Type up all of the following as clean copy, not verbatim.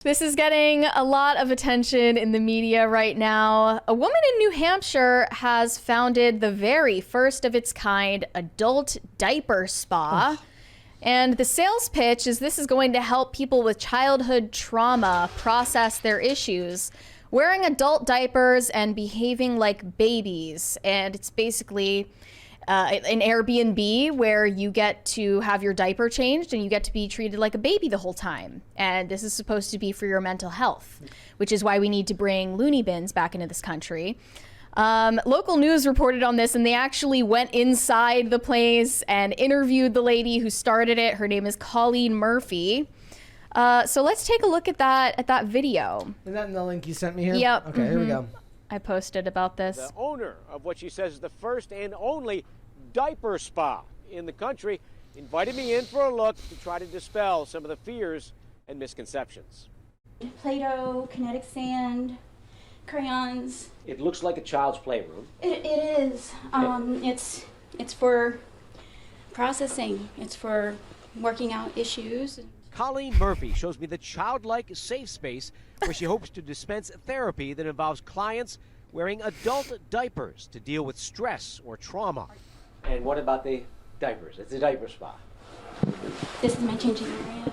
This is getting a lot of attention in the media right now. A woman in New Hampshire has founded the very first of its kind adult diaper spa. And the sales pitch is this is going to help people with childhood trauma process their issues, wearing adult diapers and behaving like babies. And it's basically an Airbnb where you get to have your diaper changed and you get to be treated like a baby the whole time. And this is supposed to be for your mental health, which is why we need to bring loony bins back into this country. Local news reported on this, and they actually went inside the place and interviewed the lady who started it. Her name is Colleen Murphy. So let's take a look at that video. Is that in the link you sent me here? Yep. Okay, here we go. I posted about this. The owner of what she says is the first and only diaper spa in the country invited me in for a look to try to dispel some of the fears and misconceptions. Play-Doh, kinetic sand, crayons. It looks like a child's playroom. It is. It's for processing. It's for working out issues. Colleen Murphy shows me the childlike safe space where she hopes to dispense therapy that involves clients wearing adult diapers to deal with stress or trauma. And what about the diapers? It's a diaper spa. This is my changing area.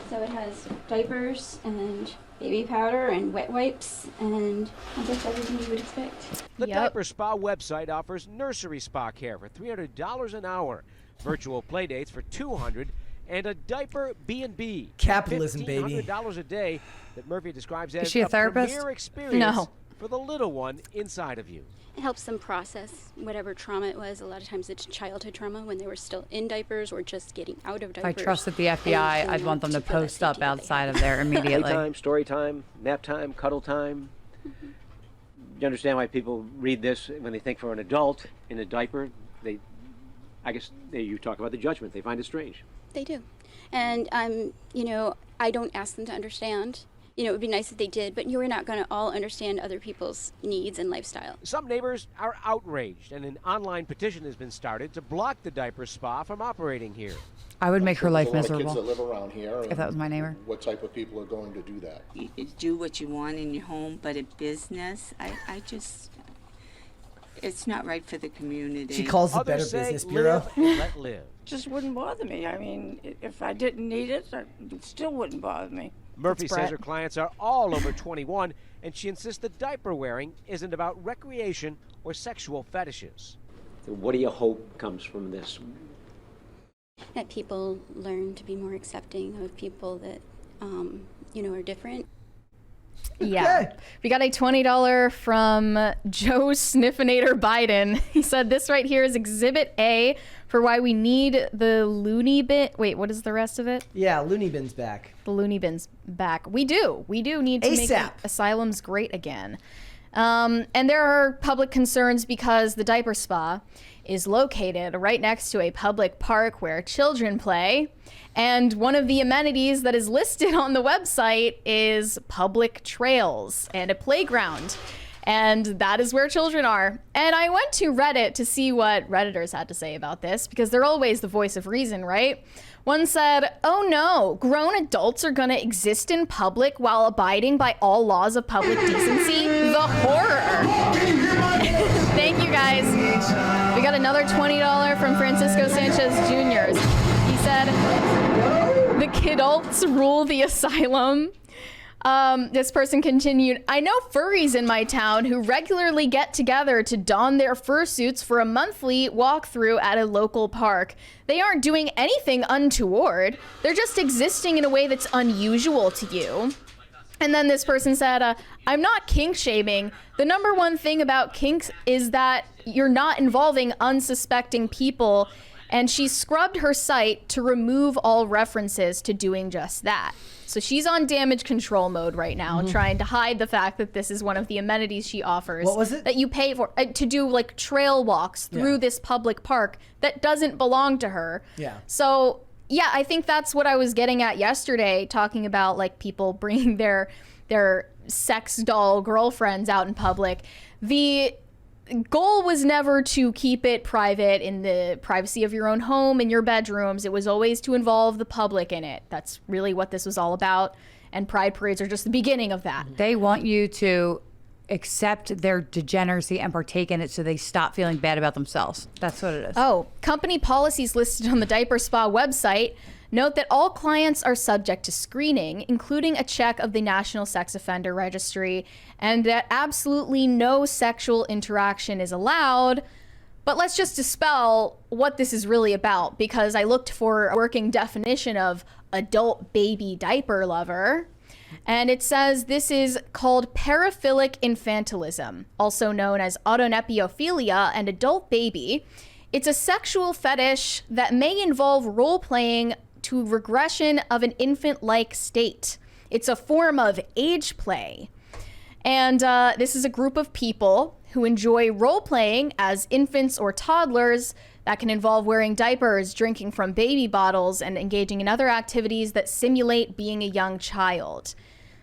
So it has diapers and baby powder and wet wipes and just everything you would expect. The Diaper Spa website offers nursery spa care for $300 an hour, virtual play dates for $200, and a diaper B&B. Capitalism, baby. $1,500 a day that Murphy describes as Is she a therapist? premier experience No. for the little one inside of you. It helps them process whatever trauma it was. A lot of times it's childhood trauma when they were still in diapers or just getting out of If I diapers. trusted the FBI, I'd want them to feel that post up safety that they outside have. of there immediately. Playtime, story time, nap time, cuddle time. You understand why people read this when they think for an adult in a diaper, you talk about the judgment. They find it strange. They do. And, I don't ask them to understand. It would be nice if they did, but you're not going to all understand other people's needs and lifestyle. Some neighbors are outraged, and an online petition has been started to block the diaper spa from operating here. I would make her life There's a lot of miserable kids that live around here. if that was my neighbor. What type of people are going to do that? You do what you want in your home, but in business, it's not right for the community. She calls the Better Others say Business Bureau. live and let live. Just wouldn't bother me. I mean, if I didn't need it, it still wouldn't bother me. Murphy Brett. says her clients are all over 21, and she insists that diaper wearing isn't about recreation or sexual fetishes. What do you hope comes from this? That people learn to be more accepting of people that, are different. Yeah. Okay. We got a $20 from Joe Sniffinator Biden. He said this right here is Exhibit A for why we need the loony bin. Wait, what is the rest of it? Yeah, loony bins back. The loony bins back. We do need to make ASAP. asylums great again. And there are public concerns because the diaper spa is located right next to a public park where children play. And one of the amenities that is listed on the website is public trails and a playground. And that is where children are. And I went to Reddit to see what Redditors had to say about this, because they're always the voice of reason, right? One said, "Oh no, grown adults are gonna exist in public while abiding by all laws of public decency? The horror." Thank you guys. We got another $20 from Francisco Sanchez Jr. He said, "The kidults rule the asylum." This person continued, "I know furries in my town who regularly get together to don their fursuits for a monthly walkthrough at a local park. They aren't doing anything untoward. They're just existing in a way that's unusual to you." And then this person said, "I'm not kink shaming. The number one thing about kinks is that you're not involving unsuspecting people." And she scrubbed her site to remove all references to doing just that. So she's on damage control mode right now, trying to hide the fact that this is one of the amenities she offers. What was it? That you pay for, to do like trail walks through this public park that doesn't belong to her. Yeah. So yeah, I think that's what I was getting at yesterday, talking about like people bringing their sex doll girlfriends out in public. The goal was never to keep it private in the privacy of your own home and your bedrooms. It was always to involve the public in it. That's really what this was all about. and pride parades are just the beginning of that. They want you to accept their degeneracy and partake in it so they stop feeling bad about themselves. That's what it is. Oh, company policies listed on the Diaper Spa website note that all clients are subject to screening, including a check of the National Sex Offender Registry, and that absolutely no sexual interaction is allowed. But let's just dispel what this is really about, because I looked for a working definition of adult baby diaper lover. And it says this is called paraphilic infantilism, also known as autonepiophilia and adult baby. It's a sexual fetish that may involve role-playing to regression of an infant-like state. It's a form of age play. And this is a group of people who enjoy role-playing as infants or toddlers that can involve wearing diapers, drinking from baby bottles, and engaging in other activities that simulate being a young child.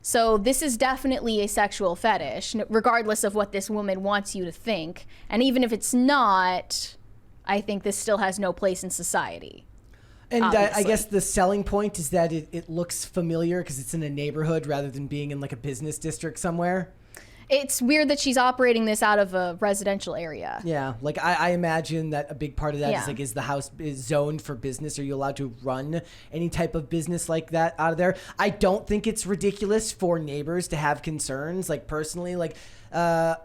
So this is definitely a sexual fetish, regardless of what this woman wants you to think. And even if it's not, I think this still has no place in society. And I Obviously. guess the selling point is that it looks familiar because it's in a neighborhood rather than being in like a business district somewhere. It's weird that she's operating this out of a residential area. Yeah, like I imagine that a big part of that Yeah. is like, is the house is zoned for business? Are you allowed to run any type of business like that out of there? I don't think it's ridiculous for neighbors to have concerns. Like personally, like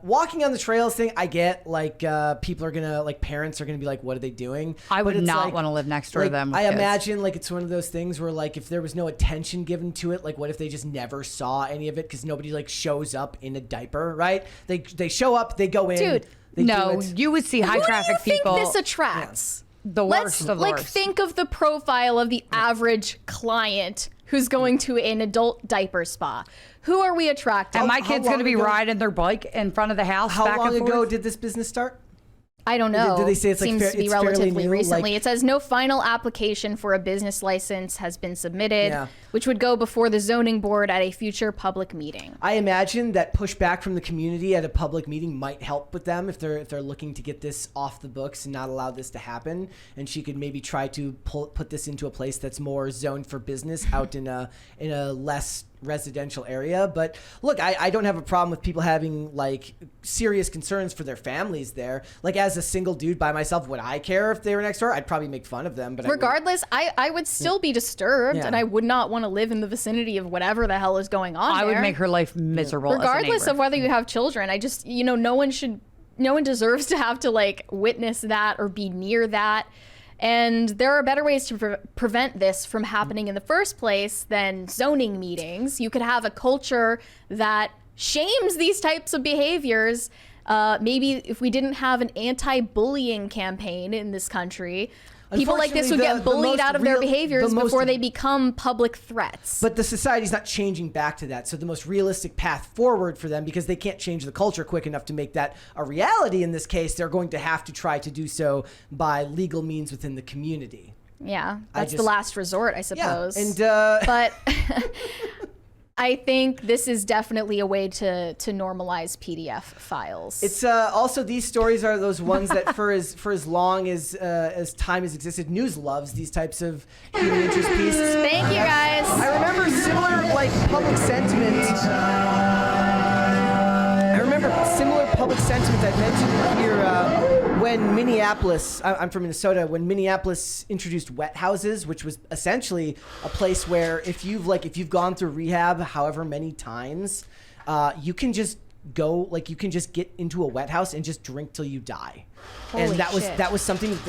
walking on the trails thing, I get like people are gonna like parents are gonna be like, what are they doing? I would But it's not like- want to live next door to like, them. with I kids. imagine like it's one of those things where like if there was no attention given to it, like what if they just never saw any of it because nobody like shows up in a diaper, right? They show up, they go in. Dude, they No, do it. you would see high Who traffic do you people. think this attracts? The Let's worst of the like worst. think of the profile of the average client who's going to an adult diaper spa. Who are we attracting? And my How kid's long going to be ago- riding their bike in front of the house. How back long and ago forth. did this business start? I don't know. Did they say it's like Seems fair- to be it's fairly relatively new? recently. Like- It says no final application for a business license has been submitted, Yeah. which would go before the zoning board at a future public meeting. I imagine that pushback from the community at a public meeting might help with them if they're looking to get this off the books and not allow this to happen. And she could maybe try to put this into a place that's more zoned for business out in a less residential area. But look, I don't have a problem with people having like serious concerns for their families there. Like as a single dude by myself, would I care if they were next door? I'd probably make fun of them. But Regardless, I would still be disturbed, Yeah. and I would not want to live in the vicinity of whatever the hell is going on I would there. make her life miserable. Regardless as a of whether you have children. I just, no one deserves to have to like witness that or be near that. And there are better ways to prevent this from happening in the first place than zoning meetings. You could have a culture that shames these types of behaviors. Maybe if we didn't have an anti-bullying campaign in this country, people like this would Unfortunately, get the bullied most out of their real- behaviors the most- before they become public threats. But the society's not changing back to that. So the most realistic path forward for them, because they can't change the culture quick enough to make that a reality in this case, they're going to have to try to do so by legal means within the community. Yeah, that's the just- last resort, I suppose. And But I think this is definitely a way to normalize PDF files. it's also, these stories are those ones that for as long as time has existed, news loves these types of human interest pieces. Thank you, guys. I remember similar public sentiment. I've mentioned here when Minneapolis. I'm from Minnesota. When Minneapolis introduced wet houses, which was essentially a place where if you've gone through rehab however many times, you can just you can just get into a wet house and just drink till you die. Holy and shit. that was something that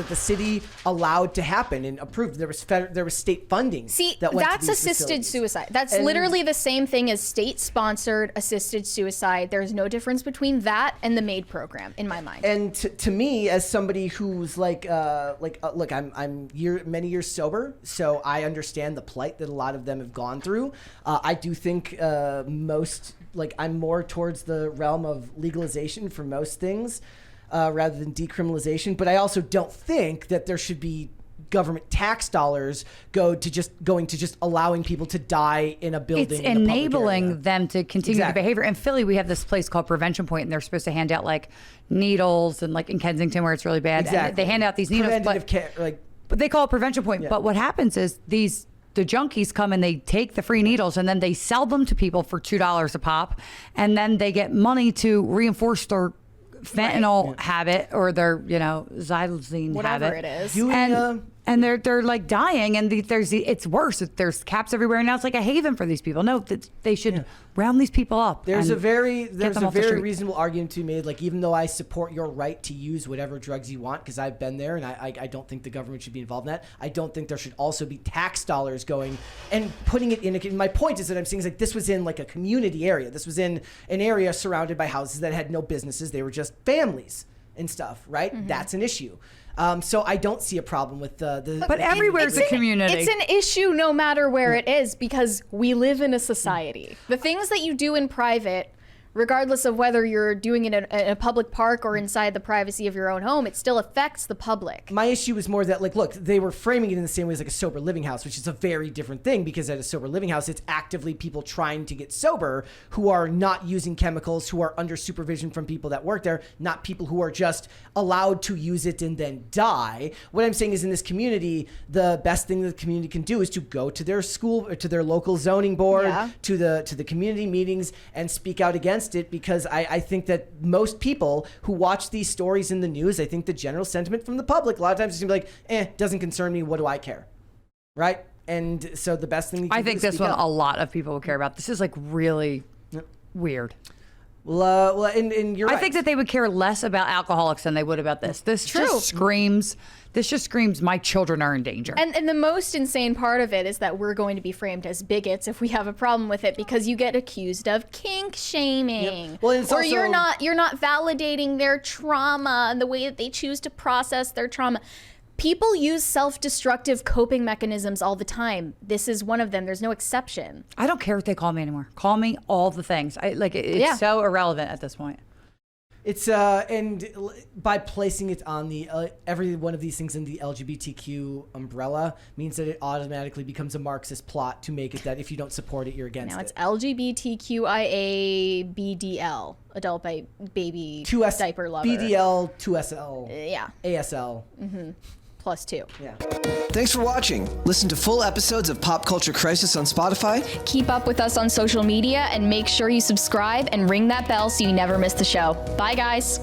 the city allowed to happen and approved. There was state funding. See, that went to that's these assisted facilities. suicide. That's And- literally the same thing as state-sponsored assisted suicide. There's no difference between that and the MAID program, in my mind. And to me, as somebody who's look, I'm many years sober, so I understand the plight that a lot of them have gone through. I do think I'm more towards the realm of legalization for most things, rather than decriminalization. But I also don't think that there should be government tax dollars going to just allowing people to die in a building. It's in a public area. enabling them to continue Exactly. the behavior. In Philly, we have this place called Prevention Point, and they're supposed to hand out like needles, and like in Kensington where it's really bad, Exactly. and they hand out these needles, Preventative but care, but they call it Prevention Point. Yeah. But what happens is these the junkies come and they take the free needles and then they sell them to people for $2 a pop, and then they get money to reinforce their fentanyl habit or their, xylazine Whatever habit. it is. And they're like dying, and it's worse. There's caps everywhere, and now it's like a haven for these people. No, they should round these people up. There's a very street. reasonable argument to be made. Like, even though I support your right to use whatever drugs you want, because I've been there, and I don't think the government should be involved in that. I don't think there should also be tax dollars going and putting it in. My point is that I'm saying is like this was in like a community area. This was in an area surrounded by houses that had no businesses. They were just families and stuff, right? Mm-hmm. That's an issue. So I don't see a problem with the But everywhere's a community. It's an issue no matter where it is, because we live in a society. The things that you do in private, regardless of whether you're doing it in a public park or inside the privacy of your own home, it still affects the public. My issue is more that, like, look, they were framing it in the same way as like a sober living house, which is a very different thing, because at a sober living house, it's actively people trying to get sober who are not using chemicals, who are under supervision from people that work there, not people who are just allowed to use it and then die. What I'm saying is, in this community, the best thing that the community can do is to go to their school or to their local zoning board, to the community meetings, and speak out against it, because I think that most people who watch these stories in the news, I think the general sentiment from the public a lot of times is gonna be like, doesn't concern me, what do I care, right? And so the best thing you can I do think is this speak one up. a lot of people will care about. This is like really weird. Well, and you're right. I think that they would care less about alcoholics than they would about this. This just screams my children are in danger. And the most insane part of it is that we're going to be framed as bigots if we have a problem with it, because you get accused of kink shaming. Yep. Well, it's or also, you're not validating their trauma and the way that they choose to process their trauma. People use self-destructive coping mechanisms all the time. This is one of them. There's no exception. I don't care what they call me anymore. Call me all the things. It's so irrelevant at this point. It's and by placing it on the every one of these things in the LGBTQ umbrella means that it automatically becomes a Marxist plot to make it that if you don't support it, you're against Now it. it's LGBTQIABDL, adult baby diaper lover. BDL, 2SL, Yeah. ASL. +2. Yeah. Thanks for watching. Listen to full episodes of Pop Culture Crisis on Spotify. Keep up with us on social media and make sure you subscribe and ring that bell so you never miss the show. Bye, guys.